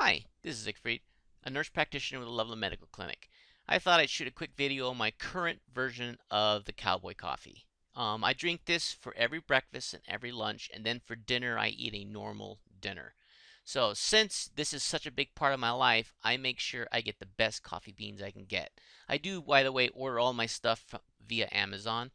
Hi, this is Siegfried, a nurse practitioner with the Loveland Medical Clinic. I thought I'd shoot a quick video on my current version of the Cowboy Coffee. I drink this for every breakfast and every lunch, and then for dinner I eat a normal dinner. So since this is such a big part of my life, I make sure I get the best coffee beans I can get. I do, by the way, order all my stuff via Amazon.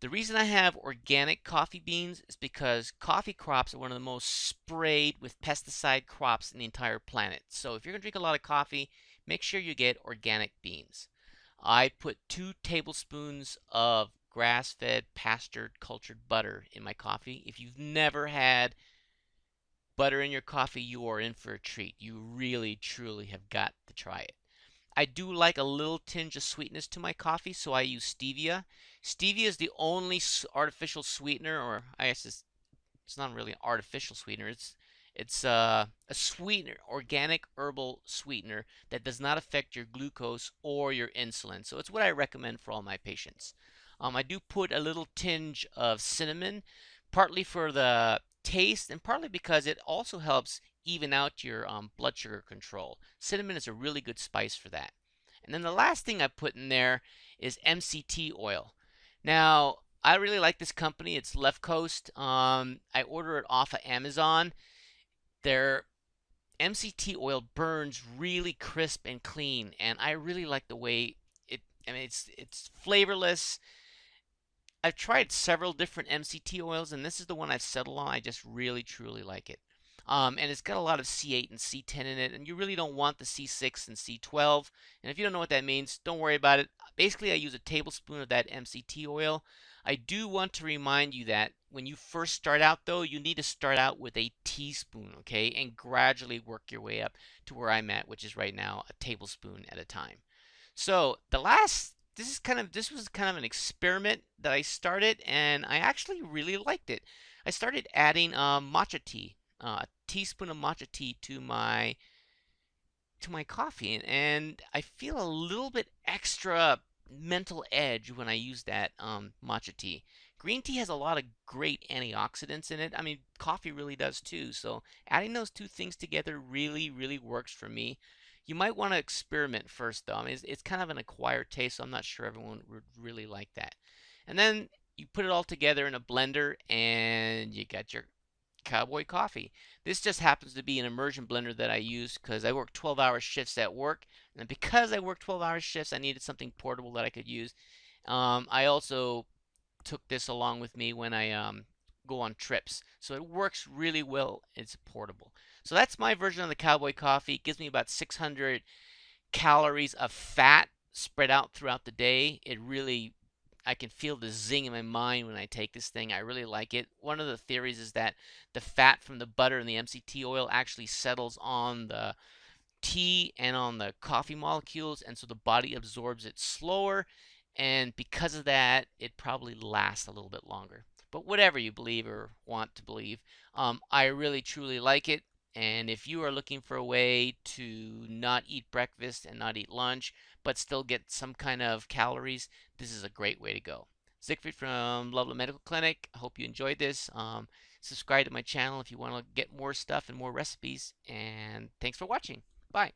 The reason I have organic coffee beans is because coffee crops are one of the most sprayed with pesticide crops in the entire planet. So if you're going to drink a lot of coffee, make sure you get organic beans. I put 2 tablespoons of grass-fed, pastured, cultured butter in my coffee. If you've never had butter in your coffee, you are in for a treat. You really, truly have got to try it. I do like a little tinge of sweetness to my coffee, so I use stevia. Stevia is the only artificial sweetener, or I guess it's not really an artificial sweetener. It's a sweetener, organic herbal sweetener that does not affect your glucose or your insulin. So it's what I recommend for all my patients. I do put a little tinge of cinnamon, partly for the taste and partly because it also helps even out your blood sugar control. Cinnamon is a really good spice for that. And then the last thing I put in there is MCT oil. Now, I really like this company. It's Left Coast. I order it off of Amazon. Their MCT oil burns really crisp and clean, and I really like the way it. I mean, it's flavorless. I've tried several different MCT oils, and this is the one I've settled on. I just really, truly like it. And it's got a lot of C8 and C10 in it, and you really don't want the C6 and C12. And if you don't know what that means, don't worry about it. Basically, I use a tablespoon of that MCT oil. I do want to remind you that when you first start out, though, you need to start out with a teaspoon, okay, and gradually work your way up to where I'm at, which is right now a tablespoon at a time. So this was kind of an experiment that I started, and I actually really liked it. I started adding matcha tea, a teaspoon of matcha tea to my coffee, and I feel a little bit extra mental edge when I use that matcha tea. Green tea has a lot of great antioxidants in it. I mean, coffee really does too. So adding those two things together really, really works for me. You might want to experiment first, though. I mean, it's kind of an acquired taste, so I'm not sure everyone would really like that. And then you put it all together in a blender, and you got your Cowboy Coffee. This just happens to be an immersion blender that I use because I work 12-hour shifts at work. And because I work 12-hour shifts, I needed something portable that I could use. I also took this along with me when I go on trips. So it works really well. It's portable. So that's my version of the Cowboy Coffee. It gives me about 600 calories of fat spread out throughout the day. It really, I can feel the zing in my mind when I take this thing. I really like it. One of the theories is that the fat from the butter and the MCT oil actually settles on the tea and on the coffee molecules, and so the body absorbs it slower, and because of that, it probably lasts a little bit longer. But whatever you believe or want to believe, I really truly like it. And if you are looking for a way to not eat breakfast and not eat lunch, but still get some kind of calories, this is a great way to go. Siegfried from Loveland Medical Clinic. I hope you enjoyed this. Subscribe to my channel if you want to get more stuff and more recipes. And thanks for watching. Bye.